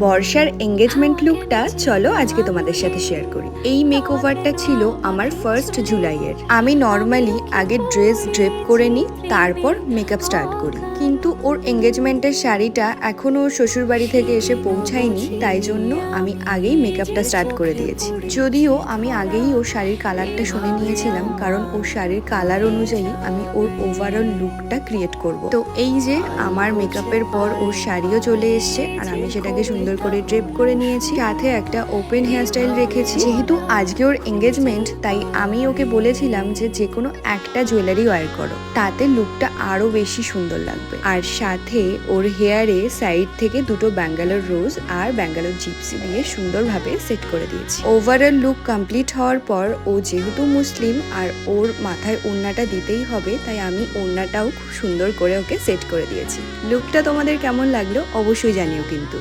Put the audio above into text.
বর্ষার এঙ্গেজমেন্ট লুকটা চলো আজকে তোমাদের সাথে শেয়ার করি। এই মেকওভারটা ছিল আমার ফার্স্ট জুলাইয়ের। আমি নর্মালি আগে ড্রেস ড্রেপ করে নিই, তারপর মেকআপ স্টার্ট করি। কিন্তু ওর এঙ্গেজমেন্টের শাড়িটা এখনো ওর শ্বশুর বাড়ি থেকে এসে পৌঁছায়নি, তাই জন্য আমি আগেই মেকআপটা স্টার্ট করে দিয়েছি। যদিও আমি আগেই ওর শাড়ির কালারটা শুনে নিয়েছিলাম, কারণ ওর শাড়ির কালার অনুযায়ী আমি ওর ওভারঅল লুকটা ক্রিয়েট করব। তো এই যে আমার মেকআপের পর ওর শাড়িও চলে এসছে, আর আমি সেটাকে সুন্দর করে ড্রেপ করে নিয়েছি। সাথে একটা ওপেন হেয়ারস্টাইল রেখেছি। যেহেতু আজকে ওর এঙ্গেজমেন্ট, তাই আমি ওকে বলেছিলাম যে কোনো একটা জুয়েলারি ওয়্যার করো, তাতে লুকটা আরো বেশি সুন্দর লাগবে। আর সাথে ওর হেয়ারে সাইড থেকে দুটো ব্যাঙ্গালোর রোজ আর ব্যাঙ্গালোর জিপসি দিয়ে সুন্দরভাবে সেট করে দিয়েছি। ওভারঅল লুক কমপ্লিট হওয়ার পর ও যেহেতু মুসলিম আর ওর মাথায় ওড়নাটা দিতেই হবে, তাই আমি ওড়নাটাও খুব সুন্দর করে ওকে সেট করে দিয়েছি। লুকটা তোমাদের কেমন লাগলো অবশ্যই জানিও কিন্তু।